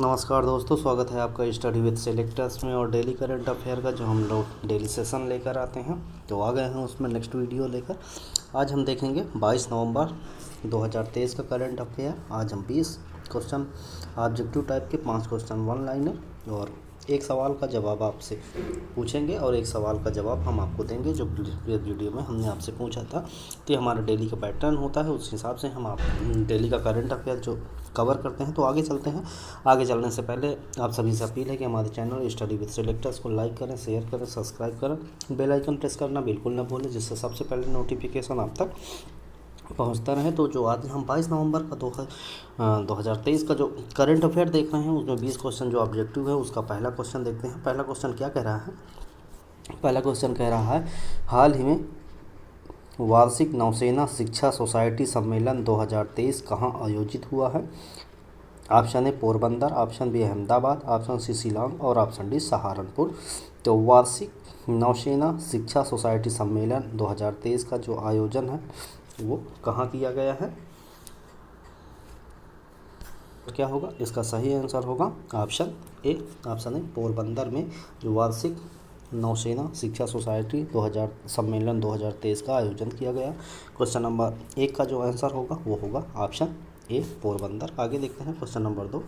नमस्कार दोस्तों, स्वागत है आपका स्टडी विद सेलेक्टर्स में और डेली करंट अफेयर का जो हम लोग डेली सेशन लेकर आते हैं। तो आ गए हैं उसमें नेक्स्ट वीडियो लेकर। आज हम देखेंगे 22 नवंबर 2023 का करंट अफेयर। आज हम 20 क्वेश्चन ऑब्जेक्टिव टाइप के 5 क्वेश्चन वन लाइनर और एक सवाल का जवाब आपसे पूछेंगे और एक सवाल का जवाब हम आपको देंगे जो प्रीवियस वीडियो में हमने आपसे पूछा था। तो ये हमारा डेली का पैटर्न होता है, उस हिसाब से हम आप डेली का करंट अफेयर जो कवर करते हैं। तो आगे चलते हैं। आगे चलने से पहले आप सभी से अपील है कि हमारे चैनल स्टडी विद सेलेक्टर्स को लाइक करें, शेयर करें, सब्सक्राइब करें, बेल आइकन प्रेस करना बिल्कुल ना भूलें, जिससे सबसे पहले नोटिफिकेशन आप तक पहुंचता रहे। तो जो आज हम 22 नवंबर का 2023 का जो करंट अफेयर देख रहे हैं उसमें 20 क्वेश्चन जो ऑब्जेक्टिव है उसका पहला क्वेश्चन देखते हैं। पहला क्वेश्चन क्या कह रहा है? पहला क्वेश्चन कह रहा है, हाल ही में वार्षिक नौसेना शिक्षा सोसाइटी सम्मेलन 2023 कहाँ आयोजित हुआ है? Option A Porbandar, option B Ahmedabad, option C Shillong और ऑप्शन डी सहारनपुर। तो वार्षिक नौसेना शिक्षा सोसाइटी सम्मेलन 2023 का जो आयोजन है वो कहाँ किया गया है? क्या होगा? इसका सही आंसर होगा option A. Option A Porbandar में जो वार्षिक नौसेना शिक्षा सोसाइटी 2000 सम्मेलन 2023 का आयोजन किया गया। क्वेश्चन नंबर 1 का जो आंसर होगा वो होगा ऑप्शन ए पोरबंदर। आगे देखते हैं क्वेश्चन नंबर 2।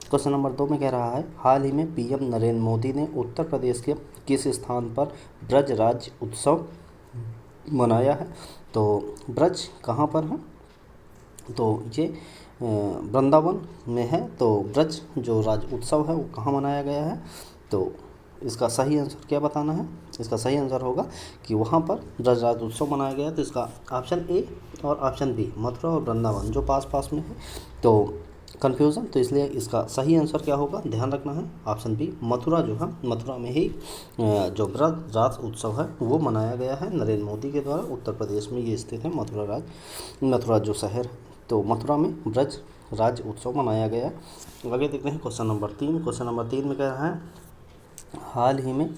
क्वेश्चन नंबर 2 में कह रहा है, हाल ही में पीएम नरेंद्र मोदी ने उत्तर प्रदेश के किस स्थान पर ब्रज राज्य उत्सव मनाया है? तो ब्रज कहाँ पर है? तो ये वृंदावन में है। तो ब्रज जो राज्य उत्सव है वो कहाँ मनाया गया है? तो इसका सही आंसर क्या बताना है? इसका सही आंसर होगा कि वहाँ पर ब्रज राज्य उत्सव मनाया गया। तो इसका ऑप्शन ए और ऑप्शन बी मथुरा और वृंदावन जो पास पास में है तो कन्फ्यूज़न, तो इसलिए इसका सही आंसर क्या होगा ध्यान रखना है ऑप्शन बी मथुरा जो है, मथुरा में ही जो ब्रज राज्य उत्सव है वो मनाया गया है नरेंद्र मोदी के द्वारा। उत्तर प्रदेश में ये स्थित है मथुरा जो शहर है, तो मथुरा में ब्रज राज्य उत्सव मनाया गया है। आगे देखते हैं क्वेश्चन नंबर 3। क्वेश्चन नंबर 3 में कह रहा है, हाल ही में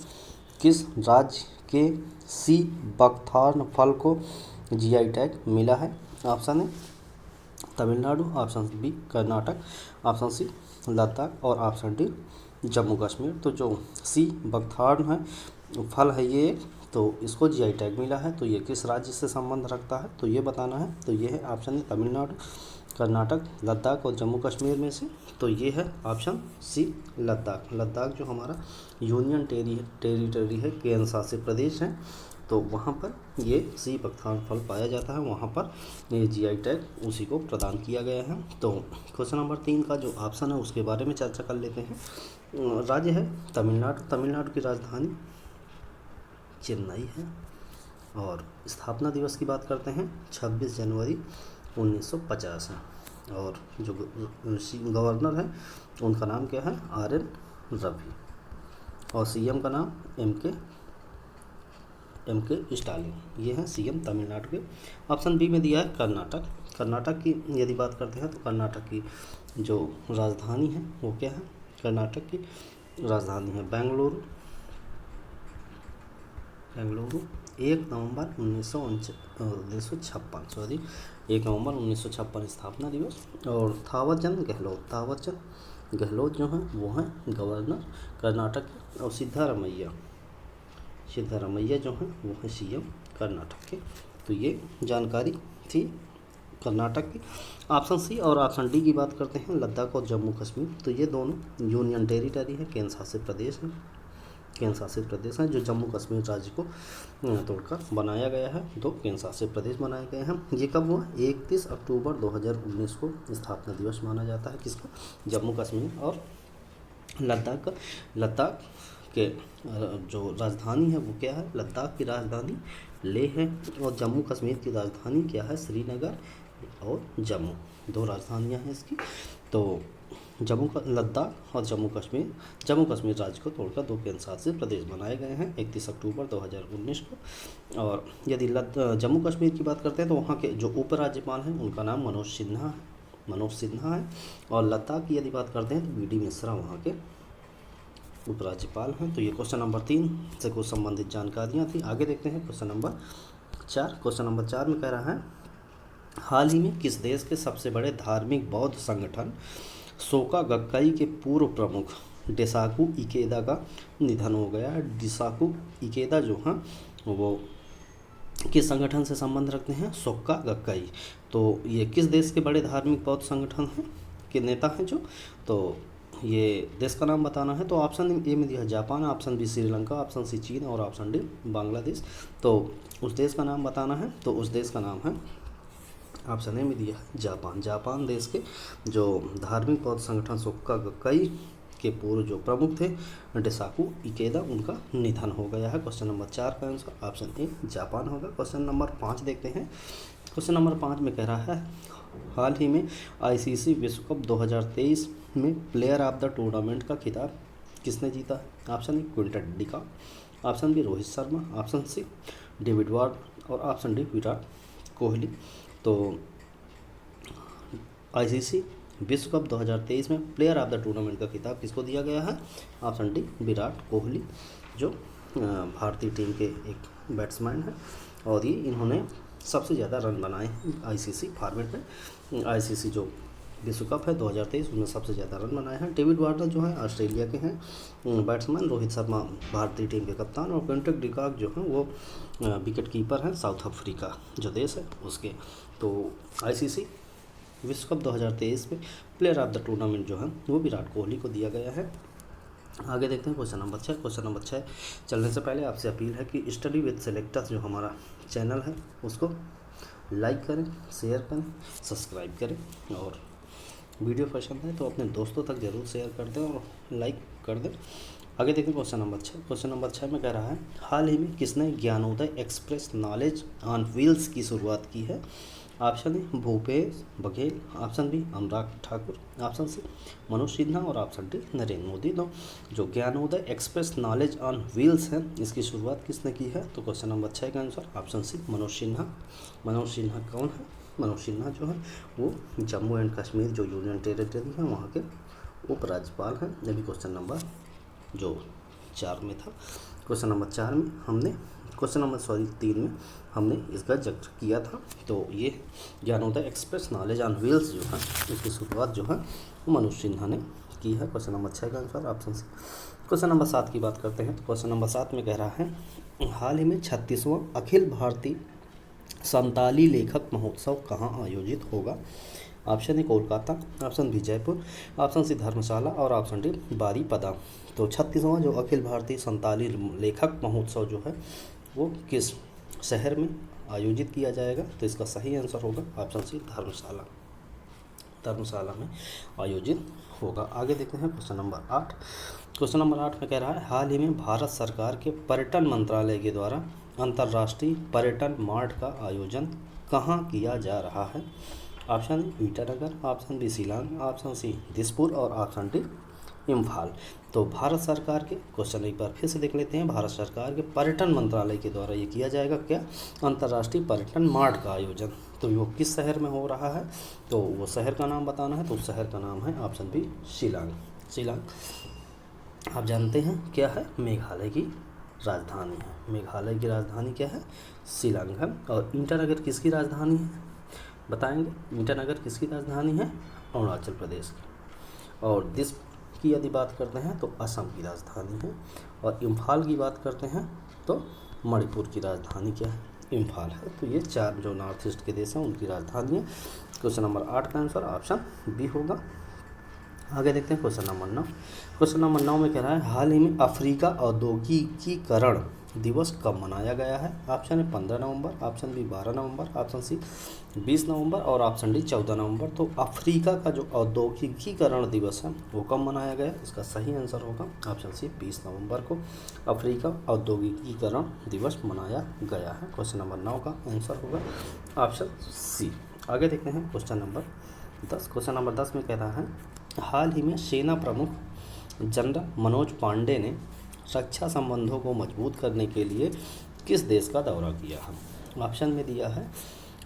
किस राज्य के सी बकथॉर्न फल को जीआई टैग मिला है? Option A Tamil Nadu, option B Karnataka, option C Ladakh और ऑप्शन डी जम्मू कश्मीर। तो जो सी बकथॉर्न है फल है ये, तो इसको जीआई टैग मिला है। तो ये किस राज्य से संबंध रखता है तो ये बताना है। तो ये है ऑप्शन ए तमिलनाडु, कर्नाटक, लद्दाख और जम्मू कश्मीर में से। तो ये है ऑप्शन सी लद्दाख। लद्दाख जो हमारा यूनियन टेरिटरी है, केंद्र शासित प्रदेश है, तो वहाँ पर ये सी बकथॉर्न फल पाया जाता है, वहाँ पर ये जीआई टैग उसी को प्रदान किया गया है। तो क्वेश्चन नंबर 3 का जो ऑप्शन है उसके बारे में चर्चा कर लेते हैं। राज्य है तमिलनाडु, तमिलनाडु की राजधानी चेन्नई है और स्थापना दिवस की बात करते हैं 26 जनवरी 1950 है और जो गवर्नर है उनका नाम क्या है? आर.एन. रवि और सीएम का नाम एम के स्टालिन। ये है सीएम तमिलनाडु के। ऑप्शन बी में दिया है कर्नाटक। कर्नाटक की यदि बात करते हैं तो कर्नाटक की जो राजधानी है वो क्या है? कर्नाटक की राजधानी है बेंगलुरु। 1 नवंबर 1956 1 नवंबर 1956 स्थापना दिवस। और थावरचंद गहलोत जो है वो है गवर्नर कर्नाटक के। और सिद्धारमैया जो है वो है सीएम कर्नाटक के। तो ये जानकारी थी कर्नाटक की। ऑप्शन सी और ऑप्शन डी की बात करते हैं लद्दाख और जम्मू कश्मीर। तो ये दोनों यूनियन टेरिटरी है, केंद्र शासित प्रदेश हैं जो जम्मू कश्मीर राज्य को तोड़कर बनाया गया है। दो केंद्र शासित प्रदेश बनाए गए हैं। ये कब हुआ? 31 अक्टूबर 2019 को स्थापना दिवस माना जाता है किसका? जम्मू कश्मीर और लद्दाख का। लद्दाख के जो राजधानी है वो क्या है? लद्दाख की राजधानी लेह है और जम्मू कश्मीर की राजधानी क्या है? श्रीनगर और जम्मू, दो राजधानियां हैं इसकी। तो लद्दाख और जम्मू कश्मीर राज्य को तोड़कर दो केंद्र शासित प्रदेश बनाए गए हैं 31 अक्टूबर 2019 को। और यदि जम्मू कश्मीर की बात करते हैं तो वहाँ के जो उपराज्यपाल हैं उनका नाम मनोज सिन्हा है। और लद्दाख की यदि बात करते हैं तो बीडी मिश्रा वहाँ के उपराज्यपाल हैं। तो ये क्वेश्चन नंबर 3 से कुछ संबंधित जानकारियाँ थी। आगे देखते हैं क्वेश्चन नंबर 4। क्वेश्चन नंबर 4 में कह रहा है, हाल ही में किस देश के सबसे बड़े धार्मिक बौद्ध संगठन सोका गक्काई के पूर्व प्रमुख डेसाकू इकेदा का निधन हो गया है। डेसाकू इकेदा जो हैं वो किस संगठन से संबंध रखते हैं? सोक्का गक्काई। तो ये किस देश के बड़े धार्मिक बौद्ध संगठन हैं के नेता हैं जो? तो ये देश का नाम बताना है। तो ऑप्शन ए में दिया है Japan, option B Sri Lanka, option C चीन और ऑप्शन डी बांग्लादेश। तो उस देश का नाम बताना है। तो उस देश का नाम है, ऑप्शन ए में दिया है जापान। जापान देश के जो धार्मिक बौद्ध संगठन सोक्का गक्काई के पूर्व जो प्रमुख थे डेसाकू इकेदा, उनका निधन हो गया है। क्वेश्चन नंबर 4 का आंसर ऑप्शन ए जापान होगा। क्वेश्चन नंबर 5 देखते हैं। क्वेश्चन नंबर 5 में कह रहा है हाल ही में आईसीसी विश्व कप 2023 में प्लेयर ऑफ द टूर्नामेंट का खिताब किसने जीता है? Option A Quinton de Kock, option B Rohit Sharma, option C David Warner और ऑप्शन डी विराट कोहली। तो आईसीसी विश्व कप 2023 में प्लेयर ऑफ द टूर्नामेंट का खिताब किसको दिया गया है? ऑप्शन डी विराट कोहली, जो भारतीय टीम के एक बैट्समैन हैं और ये इन्होंने सबसे ज़्यादा रन बनाए हैं आईसीसी फॉर्मेट में। आईसीसी जो विश्व कप है 2023 उसमें सबसे ज़्यादा रन बनाए हैं। डेविड वार्नर जो है ऑस्ट्रेलिया के हैं बैट्समैन, रोहित शर्मा भारतीय टीम के कप्तान और क्विंटन डिकॉक जो हैं वो विकेट कीपर हैं साउथ अफ्रीका जो देश है उसके। तो आईसीसी विश्व कप 2023 में प्लेयर ऑफ द टूर्नामेंट जो है वो विराट कोहली को दिया गया है। आगे देखते हैं क्वेश्चन नंबर 6। क्वेश्चन नंबर 6 चलने से पहले आपसे अपील है कि स्टडी विद सेलेक्टर्स जो हमारा चैनल है उसको लाइक करें, शेयर करें, सब्सक्राइब करें और वीडियो पसंद है तो अपने दोस्तों तक ज़रूर शेयर कर दें और लाइक कर दें। आगे देखिए क्वेश्चन नंबर 6। क्वेश्चन नंबर 6 में कह रहा है हाल ही में किसने Gyanodaya express knowledge on wheels की शुरुआत की है? Option A Bhupesh Baghel, option B Anurag Thakur, option C Manoj Sinha और ऑप्शन डी नरेंद्र मोदी। तो जो Gyanodaya express knowledge on wheels है इसकी शुरुआत किसने की है? तो क्वेश्चन नंबर 6 का answer option C Manoj Sinha. Manoj Sinha कौन है? मनोज सिन्हा जो है वो जम्मू एंड कश्मीर जो यूनियन टेरिटरी है वहाँ के उपराज्यपाल हैं। ये भी क्वेश्चन नंबर जो 4 में था। क्वेश्चन नंबर 4 में हमने क्वेश्चन नंबर 3 में हमने इसका जिक्र किया था। तो ये Gyanodaya express knowledge on wheels जो है इसकी शुरुआत जो है वो मनोज सिन्हा ने की है। क्वेश्चन नंबर 6 का answer option C. Question number 7 की बात करते हैं। तो क्वेश्चन नंबर 7 में कह रहा है हाल ही में 36वां अखिल भारतीय संताली लेखक महोत्सव कहाँ आयोजित होगा? Option A Kolkata, option B Jaipur, option C Dharamshala और ऑप्शन डी बारीपदा। तो 36वां जो अखिल भारतीय संताली लेखक महोत्सव जो है वो किस शहर में आयोजित किया जाएगा? तो इसका सही आंसर होगा ऑप्शन सी धर्मशाला। धर्मशाला में आयोजित होगा। आगे देखते हैं क्वेश्चन नंबर 8। क्वेश्चन नंबर 8 में कह रहा है हाल ही में भारत सरकार के पर्यटन मंत्रालय के द्वारा अंतर्राष्ट्रीय पर्यटन मार्ट का आयोजन कहाँ किया जा रहा है? Option A Itanagar, option B Shillong, option C Dispur और ऑप्शन डी इम्फाल। तो भारत सरकार के क्वेश्चन एक बार फिर से देख लेते हैं। भारत सरकार के पर्यटन मंत्रालय के द्वारा ये किया जाएगा क्या? अंतर्राष्ट्रीय पर्यटन मार्ट का आयोजन। तो वो किस शहर में हो रहा है? तो वो शहर का नाम बताना है। तो उस शहर का नाम है ऑप्शन बी शिलांग। शिलांग आप जानते हैं क्या है? मेघालय की राजधानी है। मेघालय की राजधानी क्या है? शिलांग है। और ईटानगर किसकी राजधानी है बताएंगे? ईटानगर किसकी राजधानी है? अरुणाचल प्रदेश की। और दिस की यदि बात करते हैं तो असम की राजधानी है। और इम्फाल की बात करते हैं तो मणिपुर की राजधानी क्या है? इम्फाल है। तो ये 4 जो नॉर्थ ईस्ट के देश हैं उनकी राजधानी है। क्वेश्चन नंबर 8 का आंसर ऑप्शन बी होगा। आगे देखते हैं क्वेश्चन नंबर 9। क्वेश्चन नंबर 9 में कह रहा है हाल ही में अफ्रीका औद्योगिकीकरण दिवस कब मनाया गया है? ऑप्शन है 15 नवंबर, ऑप्शन बी 12 नवंबर, ऑप्शन सी 20 नवंबर और ऑप्शन डी 14 नवंबर। तो अफ्रीका का जो औद्योगिकीकरण दिवस है वो कब मनाया गया? इसका सही आंसर होगा ऑप्शन सी 20 नवंबर को अफ्रीका औद्योगिकीकरण दिवस मनाया गया है। क्वेश्चन नंबर 9 का आंसर होगा ऑप्शन सी। आगे देखते हैं क्वेश्चन नंबर 10। क्वेश्चन नंबर 10 में कह रहा है हाल ही में सेना प्रमुख जनरल मनोज पांडे ने रक्षा संबंधों को मजबूत करने के लिए किस देश का दौरा किया है? ऑप्शन में दिया है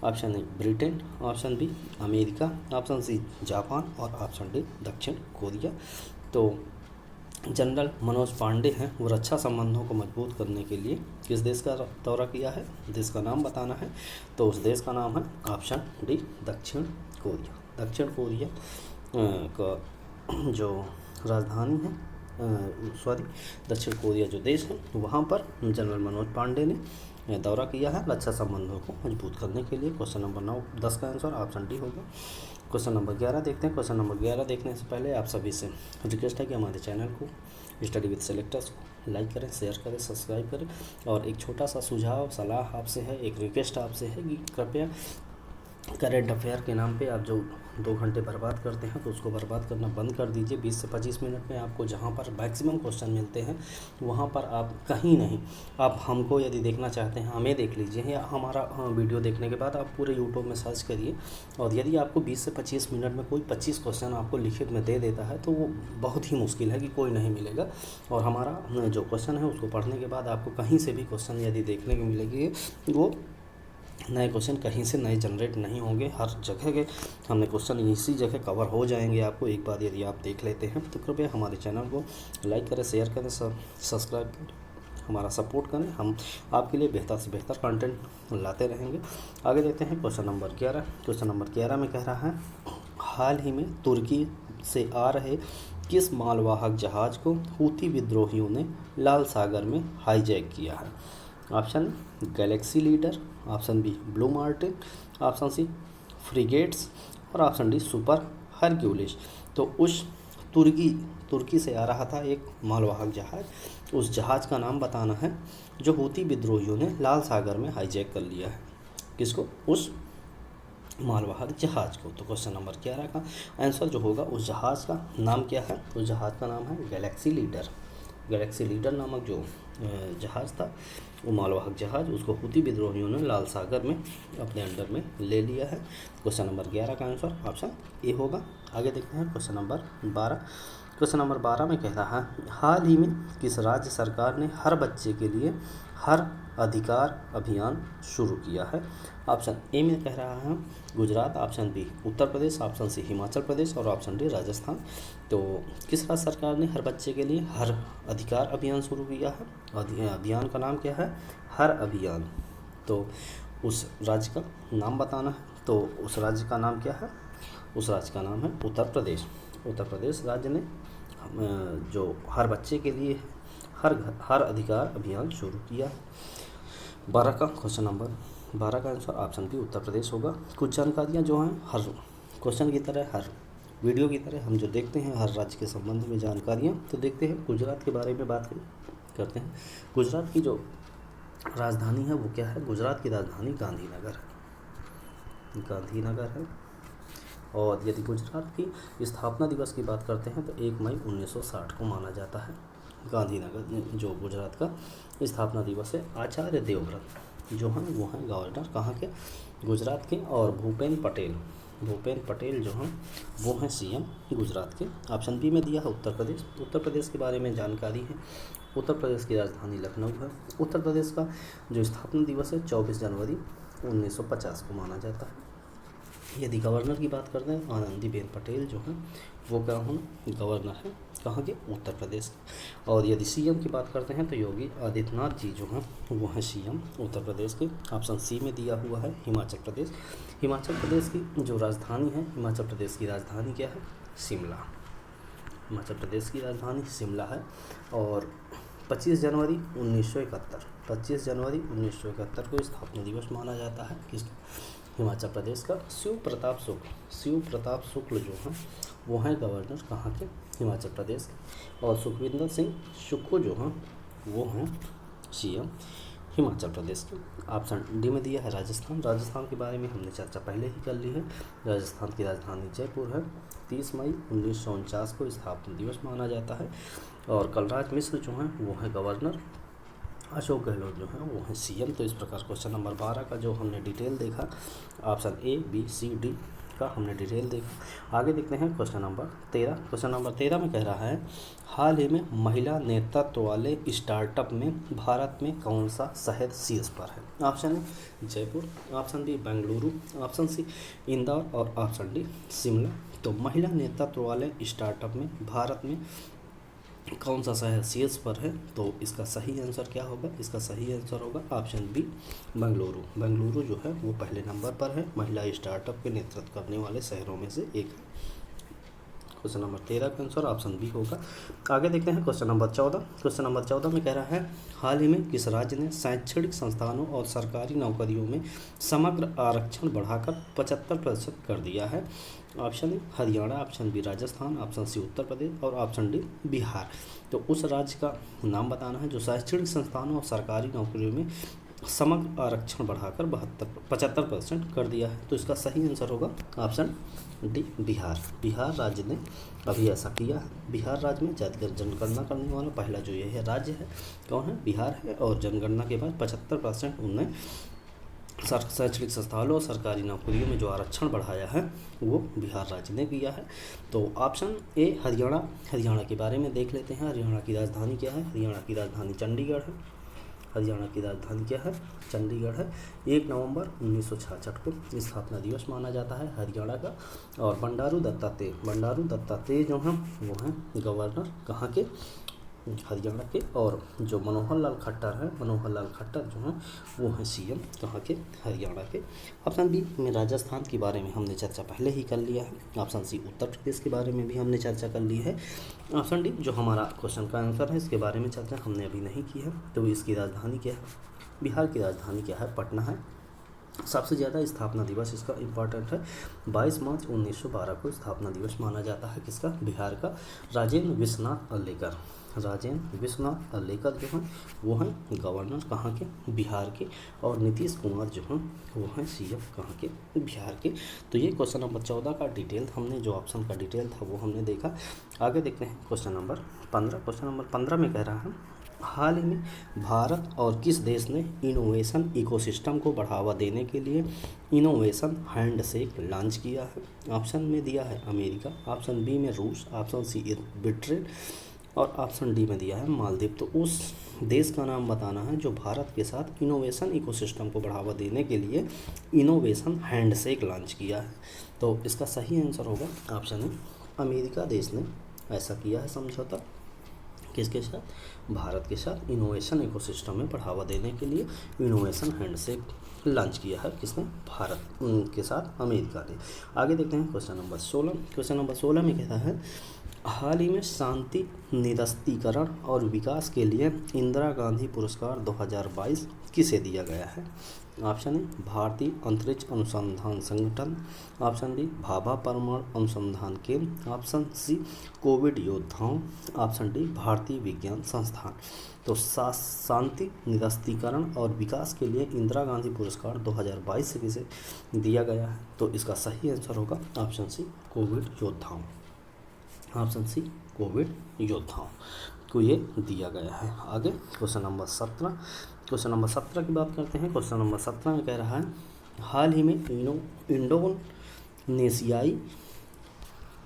option A Britain, option B America, option C Japan और ऑप्शन डी दक्षिण कोरिया। तो जनरल मनोज पांडे हैं वो रक्षा संबंधों को मजबूत करने के लिए किस देश का दौरा किया है? देश का नाम बताना है। तो उस देश का नाम है ऑप्शन डी दक्षिण कोरिया। दक्षिण कोरिया का जो राजधानी है दक्षिण कोरिया जो देश है वहाँ पर जनरल मनोज पांडे ने दौरा किया है रक्षा संबंधों को मजबूत करने के लिए। क्वेश्चन नंबर 9-10 का आंसर ऑप्शन डी होगा। क्वेश्चन नंबर 11 देखते हैं। क्वेश्चन नंबर 11 देखने से पहले आप सभी से रिक्वेस्ट है कि हमारे चैनल को स्टडी विद सेलेक्टर्स को लाइक करें, शेयर करें, सब्सक्राइब करें। और एक छोटा सा सुझाव सलाह आपसे है, एक रिक्वेस्ट आपसे है कि कृपया करेंट अफेयर के नाम पे आप जो 2 घंटे बर्बाद करते हैं तो उसको बर्बाद करना बंद कर दीजिए। 20 से 25 मिनट में आपको जहाँ पर मैक्सिमम क्वेश्चन मिलते हैं वहाँ पर आप कहीं नहीं, आप हमको यदि देखना चाहते हैं हमें देख लीजिए, या हमारा वीडियो देखने के बाद आप पूरे यूट्यूब में सर्च करिए। और यदि आपको 20 से 25 मिनट में कोई 25 क्वेश्चन आपको लिखित में दे देता है तो वो बहुत ही मुश्किल है कि कोई नहीं मिलेगा। और हमारा जो क्वेश्चन है उसको पढ़ने के बाद आपको कहीं से भी क्वेश्चन यदि देखने को मिलेगी वो नए क्वेश्चन कहीं से नए जनरेट नहीं होंगे। हर जगह के हमने क्वेश्चन इसी जगह कवर हो जाएंगे आपको एक बार यदि आप देख लेते हैं। तो कृपया हमारे चैनल को लाइक करें, शेयर करें, सब्सक्राइब करें, हमारा सपोर्ट करें। हम आपके लिए बेहतर से बेहतर कंटेंट लाते रहेंगे। आगे देखते हैं क्वेश्चन नंबर 11। क्वेश्चन नंबर 11 में कह रहा है हाल ही में तुर्की से आ रहे किस मालवाहक जहाज़ को हूती विद्रोहियों ने लाल सागर में हाईजैक किया है। Option Galaxy Leader, option B Blue Martin, option C frigates और ऑप्शन डी सुपर हरक्यूलिस। तो उस तुर्की से आ रहा था एक मालवाहक जहाज़, उस जहाज़ का नाम बताना है जो हूती विद्रोहियों ने लाल सागर में हाईजैक कर लिया है। किसको? उस मालवाहक जहाज़ को। तो क्वेश्चन नंबर 11 का आंसर जो होगा उस जहाज़ का नाम क्या है? उस जहाज़ का नाम है गैलेक्सी लीडर। गैलेक्सी लीडर नामक जो जहाज़ था वो मालवाहक जहाज़, उसको हूती विद्रोहियों ने लाल सागर में अपने अंडर में ले लिया है। क्वेश्चन नंबर 11 का आंसर ऑप्शन ए होगा। आगे देखते हैं क्वेश्चन नंबर 12। क्वेश्चन नंबर 12 में कह रहा है हाल ही में किस राज्य सरकार ने हर बच्चे के लिए हर अधिकार अभियान शुरू किया है। ऑप्शन ए में कह रहा है गुजरात, ऑप्शन बी उत्तर प्रदेश, ऑप्शन सी हिमाचल प्रदेश और ऑप्शन डी राजस्थान। तो किस राज्य सरकार ने हर बच्चे के लिए हर अधिकार अभियान शुरू किया है? अभियान का नाम क्या है? हर अभियान। तो उस राज्य का नाम बताना है। तो उस राज्य का नाम क्या है? उस राज्य का नाम है उत्तर प्रदेश। उत्तर प्रदेश राज्य ने जो हर बच्चे के लिए हर अधिकार अभियान शुरू किया। 12 का क्वेश्चन नंबर 12 का answer option B Uttar Pradesh होगा। कुछ जानकारियाँ जो हैं हर क्वेश्चन की तरह, हर वीडियो की तरह हम जो देखते हैं हर राज्य के संबंध में जानकारियाँ, तो देखते हैं गुजरात के बारे में बात करते हैं। गुजरात की जो राजधानी है वो क्या है? गुजरात की राजधानी गांधीनगर है। गांधीनगर है। और यदि गुजरात की स्थापना दिवस की बात करते हैं तो 1 मई 1960 को माना जाता है। गांधीनगर जो गुजरात का स्थापना दिवस है। आचार्य देवव्रत जो हैं वो हैं गवर्नर कहाँ के? गुजरात के। और भूपेन पटेल जो हैं वो हैं सीएम गुजरात के। ऑप्शन बी में दिया है उत्तर प्रदेश। उत्तर प्रदेश के बारे में जानकारी है। उत्तर प्रदेश की राजधानी लखनऊ है। उत्तर प्रदेश का जो स्थापना दिवस है 24 जनवरी 1950 को माना जाता है। यदि गवर्नर की बात करते हैं आनंदीबेन पटेल जो हैं वो क्या हैं? गवर्नर है कहाँ के? उत्तर प्रदेश। और यदि सीएम की बात करते हैं तो योगी आदित्यनाथ जी जो हैं वो हैं सीएम उत्तर प्रदेश के। ऑप्शन सी में दिया हुआ है हिमाचल प्रदेश। हिमाचल प्रदेश की जो राजधानी है, हिमाचल प्रदेश की राजधानी क्या है? शिमला। हिमाचल प्रदेश की राजधानी शिमला है। और 25 जनवरी 1971 को स्थापना दिवस माना जाता है। किस? हिमाचल प्रदेश का। शिव प्रताप शुक्ल जो हैं वो हैं गवर्नर कहाँ के? हिमाचल प्रदेश के। और सुखविंदर सिंह सुक्खू जो हैं वो हैं सीएम हिमाचल प्रदेश के। ऑप्शन डी में दिया है राजस्थान। राजस्थान के बारे में हमने चर्चा पहले ही कर ली है। राजस्थान की राजधानी जयपुर है। 30 मई 1949 को स्थापना दिवस माना जाता है। और कलराज मिश्र जो हैं वो हैं गवर्नर। अशोक गहलोत जो हैं वो हैं सीएम। तो इस प्रकार क्वेश्चन नंबर 12 का जो हमने डिटेल देखा, option A B C D का हमने डिटेल देखा। आगे देखते हैं क्वेश्चन नंबर 13। क्वेश्चन नंबर 13 में कह रहा है हाल ही में महिला नेतृत्व वाले स्टार्टअप में भारत में कौन सा शहर शीर्ष पर है? Option A Jaipur, option B Bengaluru, option C Indore और ऑप्शन डी शिमला। तो महिला नेतृत्व वाले स्टार्टअप में भारत में कौन सा शहर शीर्ष पर है? तो इसका सही आंसर क्या होगा? इसका सही आंसर होगा ऑप्शन बी बेंगलुरु। बेंगलुरु जो है वो पहले नंबर पर है महिला स्टार्टअप के नेतृत्व करने वाले शहरों में से एक है। क्वेश्चन नंबर 13 का आंसर ऑप्शन बी होगा। आगे देखते हैं क्वेश्चन नंबर 14। क्वेश्चन नंबर 14 में कह रहा है हाल ही में किस राज्य ने शैक्षणिक संस्थानों और सरकारी नौकरियों में समग्र आरक्षण बढ़ाकर 75% कर दिया है? Option A Haryana, option B Rajasthan, option C Uttar Pradesh और ऑप्शन डी बिहार। तो उस राज्य का नाम बताना है जो शैक्षणिक संस्थानों और सरकारी नौकरियों में समग्र आरक्षण बढ़ाकर 75% कर दिया है। तो इसका सही आंसर होगा ऑप्शन डी बिहार। बिहार राज्य ने अभी ऐसा किया है। बिहार राज्य में जातिगत जनगणना करने वाला पहला जो ये है राज्य है कौन है? बिहार है। और जनगणना के बाद 75% उनने शैक्षणिक संस्थानों और सरकारी नौकरियों में जो आरक्षण बढ़ाया है वो बिहार राज्य ने किया है। तो ऑप्शन ए हरियाणा। हरियाणा के बारे में देख लेते हैं। हरियाणा की राजधानी क्या है? हरियाणा की राजधानी चंडीगढ़ है। हरियाणा की राजधानी क्या है? चंडीगढ़ है। 1 नवंबर 1966 को स्थापना दिवस माना जाता है हरियाणा का। और बंडारू दत्तात्रेय जो हैं वो हैं गवर्नर कहाँ के? हरियाणा के। और जो मनोहर लाल खट्टर जो हैं वो हैं सीएम कहाँ के? हरियाणा के। ऑप्शन बी में राजस्थान के बारे में हमने चर्चा पहले ही कर लिया है। ऑप्शन सी उत्तर प्रदेश के बारे में भी हमने चर्चा कर ली है। ऑप्शन डी जो हमारा क्वेश्चन का आंसर है इसके बारे में चर्चा हमने अभी नहीं की है। तो इसकी राजधानी क्या है? बिहार की राजधानी क्या है? पटना है। सबसे ज़्यादा स्थापना दिवस इसका इम्पॉर्टेंट है। 22 मार्च 1912 को स्थापना दिवस माना जाता है किसका? बिहार का। राजेंद्र विश्वनाथ अर्लेकर जो हैं वो हैं गवर्नर कहाँ के? बिहार के। और नीतीश कुमार जो हैं वो हैं सीएम कहाँ के? बिहार के। तो ये क्वेश्चन नंबर 14 का डिटेल हमने जो ऑप्शन का डिटेल था वो हमने देखा। आगे देखते हैं क्वेश्चन नंबर 15। क्वेश्चन नंबर 15 में कह रहा है हाल ही में भारत और किस देश ने इनोवेशन इकोसिस्टम को बढ़ावा देने के लिए इनोवेशन हैंडशेक लॉन्च किया है? ऑप्शन में दिया है अमेरिका, ऑप्शन बी में रूस, ऑप्शन सी ब्रिटेन और ऑप्शन डी में दिया है मालदीव। तो उस देश का नाम बताना है जो भारत के साथ इनोवेशन इकोसिस्टम को बढ़ावा देने के लिए इनोवेशन हैंडशेक लॉन्च किया है। तो इसका सही आंसर होगा ऑप्शन ए अमेरिका देश ने ऐसा किया है समझौता किसके साथ? भारत के साथ इनोवेशन इकोसिस्टम में बढ़ावा देने के लिए इनोवेशन हैंडशेक लॉन्च किया है किसने? भारत के साथ अमेरिका ने। आगे देखते हैं क्वेश्चन नंबर 16। क्वेश्चन नंबर 16 में कहता है हाल ही में शांति निरस्तीकरण और विकास के लिए इंदिरा गांधी पुरस्कार 2022 किसे दिया गया है? ऑप्शन ए भारतीय अंतरिक्ष अनुसंधान संगठन, ऑप्शन डी भाभा परमाणु अनुसंधान केंद्र, ऑप्शन सी कोविड योद्धाओं, ऑप्शन डी भारतीय विज्ञान संस्थान। तो शांति निरस्तीकरण और विकास के लिए इंदिरा गांधी पुरस्कार 2022 से किसे दिया गया है? तो इसका सही आंसर होगा ऑप्शन सी कोविड योद्धाओं। ऑप्शन सी कोविड योद्धाओं को ये दिया गया है। आगे क्वेश्चन नंबर 17। क्वेश्चन नंबर 17 की बात करते हैं। क्वेश्चन नंबर 17 में कह रहा है हाल ही में इंडोनेशियाई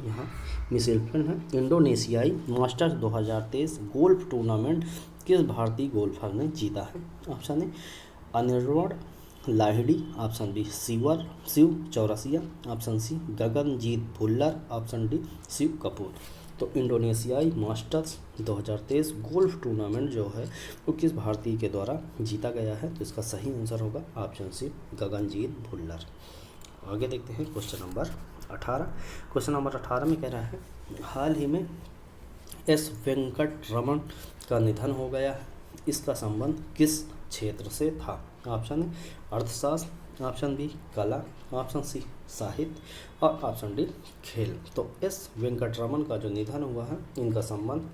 यहाँ मिसएल्फेंड है इंडोनेशियाई मास्टर्स 2023 गोल्फ टूर्नामेंट किस भारतीय गोल्फर ने जीता है? Option A Anirban Lahiri, option B Shiv Chaurasia, option C Gaganjeet Bhullar, option D Shiv Kapur. तो इंडोनेशियाई मास्टर्स 2023 गोल्फ टूर्नामेंट जो है वो किस भारतीय के द्वारा जीता गया है? तो इसका सही आंसर होगा ऑप्शन सी गगनजीत भुल्लर। आगे देखते हैं क्वेश्चन नंबर 18। क्वेश्चन नंबर 18 में कह रहा है हाल ही में एस वेंकटरमण का निधन हो गया है। इसका संबंध किस क्षेत्र से था? ऑप्शन ए अर्थशास्त्र, ऑप्शन बी कला, ऑप्शन सी साहित्य और ऑप्शन डी खेल। तो एस वेंकटरमण का जो निधन हुआ है इनका संबंध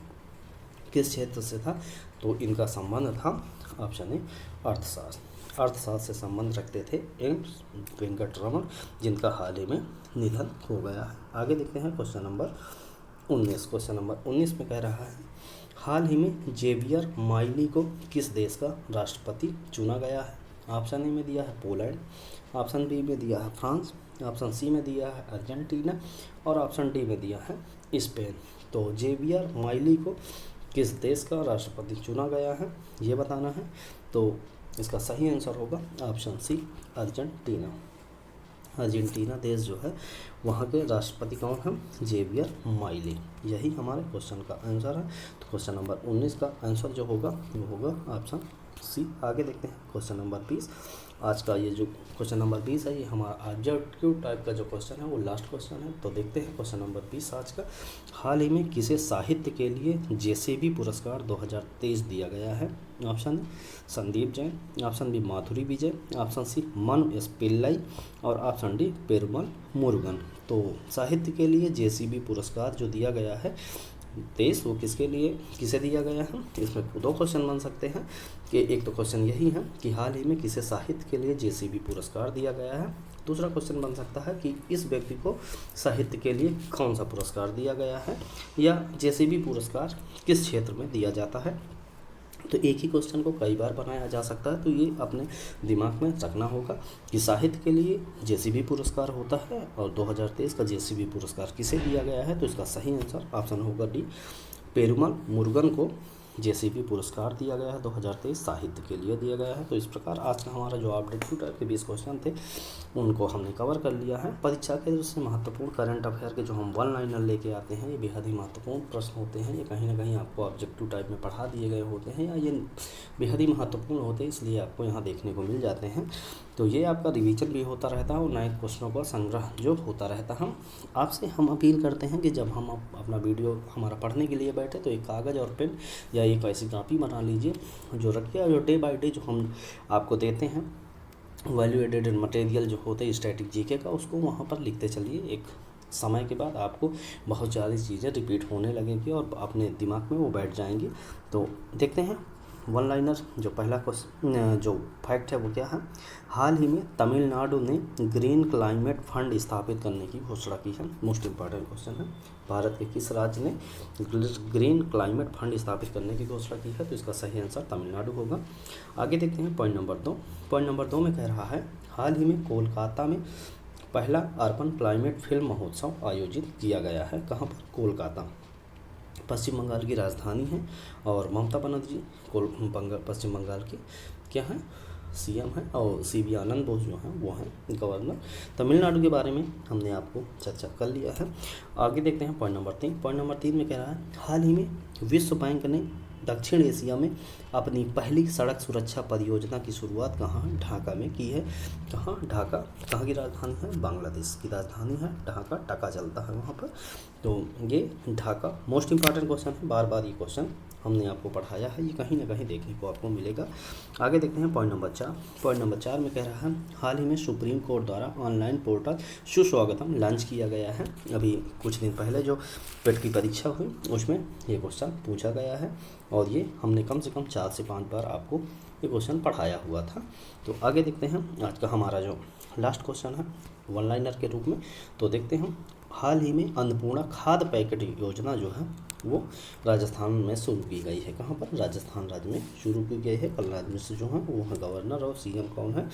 किस क्षेत्र से था? तो इनका संबंध था ऑप्शन ए अर्थशास्त्र से संबंध रखते थे एस वेंकटरमण जिनका हाल ही में निधन हो गया है। आगे देखते हैं क्वेश्चन नंबर 19। क्वेश्चन नंबर 19 में कह रहा है हाल ही में जेवियर माइली को किस देश का राष्ट्रपति चुना गया है? ऑप्शन ए में दिया है पोलैंड, ऑप्शन बी में दिया है फ्रांस, ऑप्शन सी में दिया है अर्जेंटीना और ऑप्शन डी में दिया है स्पेन। तो जेवियर माइली को किस देश का राष्ट्रपति चुना गया है ये बताना है। तो इसका सही आंसर होगा ऑप्शन सी अर्जेंटीना। अर्जेंटीना देश जो है वहाँ के राष्ट्रपति कौन है? Javier Milei. यही हमारे क्वेश्चन का आंसर है। तो क्वेश्चन नंबर 19 का आंसर जो होगा वो होगा ऑप्शन सी। आगे देखते हैं क्वेश्चन नंबर 20। आज का ये जो क्वेश्चन नंबर 20 है ये हमारा ऑब्जेक्टिव टाइप का जो क्वेश्चन है वो लास्ट क्वेश्चन है। तो देखते हैं क्वेश्चन नंबर 20 आज का। हाल ही में किसे साहित्य के लिए जेसीबी पुरस्कार 2023 दिया गया है? Option A Sandeep Jain, option B Madhuri Vijay, option C Manu S Pillai और ऑप्शन डी पेरुमल मुरुगन। तो साहित्य के लिए जेसीबी पुरस्कार जो दिया गया है 23 वो किसके लिए किसे दिया गया है? इसमें दो क्वेश्चन बन सकते हैं कि एक तो क्वेश्चन यही है कि हाल ही में किसे साहित्य के लिए जेसीबी पुरस्कार दिया गया है। दूसरा क्वेश्चन बन सकता है कि इस व्यक्ति को साहित्य के लिए कौन सा पुरस्कार दिया गया है या जेसीबी पुरस्कार किस क्षेत्र में दिया जाता है। तो एक ही क्वेश्चन को कई बार बनाया जा सकता है, तो ये अपने दिमाग में रखना होगा कि साहित्य के लिए जेसीबी पुरस्कार होता है और 2023 का जेसीबी पुरस्कार किसे दिया गया है। तो इसका सही आंसर ऑप्शन होगा डी, पेरुमल मुरुगन को जेसीबी पुरस्कार दिया गया है 2023 साहित्य के लिए दिया गया है। तो इस प्रकार आज का हमारा जो ऑब्जेक्टिव टाइप के 20 क्वेश्चन थे उनको हमने कवर कर लिया है। परीक्षा के दृष्टि से महत्वपूर्ण करंट अफेयर के जो हम वन लाइनर लेके आते हैं ये बेहद ही महत्वपूर्ण प्रश्न होते हैं। ये कहीं ना कहीं आपको ऑब्जेक्टिव टाइप में पढ़ा दिए गए होते हैं या ये बेहद ही महत्वपूर्ण होते हैं, इसलिए आपको यहाँ देखने को मिल जाते हैं। तो ये आपका रिवीजन भी होता रहता है और नए क्वेश्चनों का संग्रह जो होता रहता है। आपसे हम अपील करते हैं कि जब हम अपना वीडियो हमारा पढ़ने के लिए बैठे तो एक कागज़ और पेन या एक ऐसी कॉपी बना लीजिए जो रखिए, जो डे बाय डे जो हम आपको देते हैं वैल्यू एडेड मटेरियल जो होते हैं स्टैटिक जीके का, उसको वहाँ पर लिखते चलिए। एक समय के बाद आपको बहुत सारी चीज़ें रिपीट होने लगेंगी और अपने दिमाग में वो बैठ जाएंगी। तो देखते हैं वन लाइनर जो पहला क्वेश्चन जो फैक्ट है वो क्या है? हाल ही में तमिलनाडु ने ग्रीन क्लाइमेट फंड स्थापित करने की घोषणा की है। मोस्ट इम्पॉर्टेंट क्वेश्चन है। भारत के किस राज्य ने ग्रीन क्लाइमेट फंड स्थापित करने की घोषणा की है? तो इसका सही आंसर तमिलनाडु होगा। आगे देखते हैं पॉइंट नंबर 2। पॉइंट नंबर 2 में कह रहा है हाल ही में कोलकाता में पहला अर्बन क्लाइमेट फिल्म महोत्सव आयोजित किया गया है। कहाँ पर? कोलकाता पश्चिम बंगाल की राजधानी है और ममता बनर्जी पश्चिम बंगाल की क्या है? सीएम है और सीवी आनंद बोस जो हैं वो हैं गवर्नर। तमिलनाडु के बारे में हमने आपको चर्चा कर लिया है। आगे देखते हैं पॉइंट नंबर 3। पॉइंट नंबर 3 में कह रहा है हाल ही में विश्व बैंक ने दक्षिण एशिया में अपनी पहली सड़क सुरक्षा परियोजना की शुरुआत कहाँ? ढाका में की है। कहाँ? ढाका। कहाँ की राजधानी है? बांग्लादेश की राजधानी है ढाका। टका चलता है वहाँ पर, तो ये ढाका। मोस्ट इंपॉर्टेंट क्वेश्चन है, बार बार ये क्वेश्चन हमने आपको पढ़ाया है, ये कहीं ना कहीं देखने को आपको मिलेगा। आगे देखते हैं पॉइंट नंबर 4। पॉइंट नंबर 4 में कह रहा है हाल ही में सुप्रीम कोर्ट द्वारा ऑनलाइन पोर्टल सुस्वागतम लॉन्च किया गया है। अभी कुछ दिन पहले जो पेट की परीक्षा हुई उसमें ये क्वेश्चन पूछा गया है और ये हमने कम से कम 4 से 5 बार आपको ये क्वेश्चन पढ़ाया हुआ था। तो आगे देखते हैं आज का हमारा जो लास्ट क्वेश्चन है वन लाइनर के रूप में। तो देखते हैं हाल ही में अन्नपूर्णा खाद्य पैकेट योजना जो है वो राजस्थान में शुरू की गई है। कहाँ पर? राजस्थान राज्य में शुरू की गई है। कलराज मिश्र जो हैं वो हैं गवर्नर और सीएम कौन है?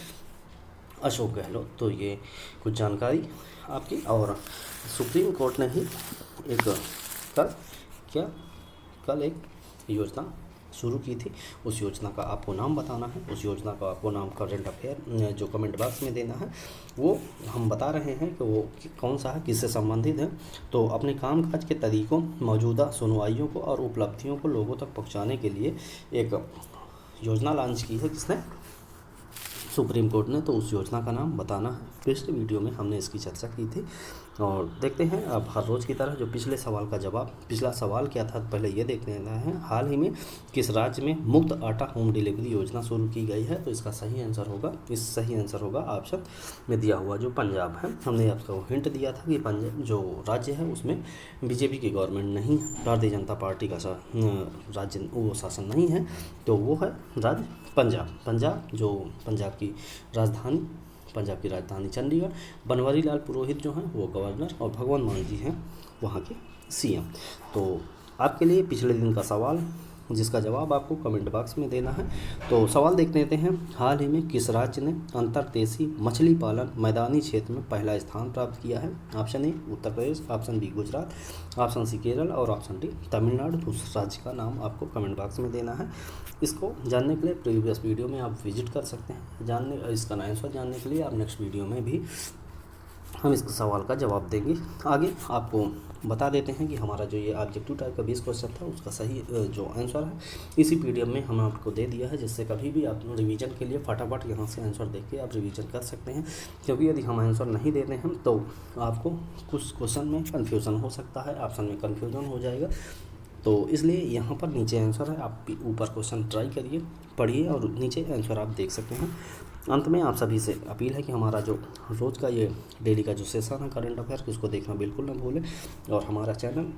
अशोक गहलोत। तो ये कुछ जानकारी आपकी। और सुप्रीम कोर्ट ने ही एक कल एक योजना शुरू की थी। उस योजना का आपको नाम बताना है, उस योजना का आपको नाम करंट अफेयर जो कमेंट बॉक्स में देना है वो हम बता रहे हैं कि वो कौन सा है, किससे संबंधित है। तो अपने कामकाज के तरीक़ों, मौजूदा सुनवाइयों को और उपलब्धियों को लोगों तक पहुंचाने के लिए एक योजना लॉन्च की है किसने? सुप्रीम कोर्ट ने। तो उस योजना का नाम बताना है। पिछले वीडियो में हमने इसकी चर्चा की थी और देखते हैं अब हर रोज़ की तरह जो पिछले सवाल का जवाब। पिछला सवाल क्या था पहले ये देख लेना है। हाल ही में किस राज्य में मुफ्त आटा होम डिलीवरी योजना शुरू की गई है? तो इसका सही आंसर होगा ऑप्शन में दिया हुआ जो पंजाब है। हमने आपको हिंट दिया था कि पंजाब जो राज्य है उसमें बीजेपी की गवर्नमेंट नहीं है, भारतीय जनता पार्टी का राज्य वो शासन नहीं है, तो वो है राज्य पंजाब। जो पंजाब की राजधानी चंडीगढ़। बनवारी लाल पुरोहित जो हैं वो गवर्नर और भगवंत मान जी हैं वहाँ के सीएम। तो आपके लिए पिछले दिन का सवाल जिसका जवाब आपको कमेंट बॉक्स में देना है। तो सवाल देख लेते हैं। हाल ही में किस राज्य ने अंतर्देशीय मछली पालन मैदानी क्षेत्र में पहला स्थान प्राप्त किया है? Option A Uttar Pradesh, option B Gujarat, option C Kerala और ऑप्शन डी तमिलनाडु। तो उस राज्य का नाम आपको कमेंट बॉक्स में देना है। इसको जानने के लिए प्रीवियस वीडियो में आप विजिट कर सकते हैं। इसका आंसर जानने के लिए आप नेक्स्ट वीडियो में भी हम इस सवाल का जवाब देंगे। आगे आपको बता देते हैं कि हमारा जो ये ऑब्जेक्टिव टाइप का 20 क्वेश्चन था उसका सही जो आंसर है इसी पीडीएफ में हम आपको दे दिया है, जिससे कभी भी आप रिवीजन के लिए फटाफट यहाँ से आंसर देख के आप रिवीजन कर सकते हैं। क्योंकि यदि हम आंसर नहीं देते हैं तो आपको कुछ क्वेश्चन में कन्फ्यूज़न हो सकता है, ऑप्शन में कन्फ्यूज़न हो जाएगा। तो इसलिए यहाँ पर नीचे आंसर है, आप ऊपर क्वेश्चन ट्राई करिए, पढ़िए और नीचे आंसर आप देख सकते हैं। अंत में आप सभी से अपील है कि हमारा जो रोज़ का ये डेली का जो सेशन है करंट अफेयर इसको देखना बिल्कुल ना भूलें, और हमारा चैनल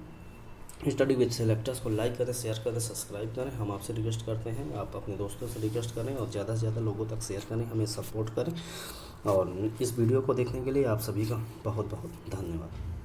स्टडी विद सेलेक्टर्स को लाइक करें, शेयर करें, सब्सक्राइब करें। हम आपसे रिक्वेस्ट करते हैं आप अपने दोस्तों से रिक्वेस्ट करें और ज़्यादा से ज़्यादा लोगों तक शेयर करें, हमें सपोर्ट करें। और इस वीडियो को देखने के लिए आप सभी का बहुत बहुत धन्यवाद।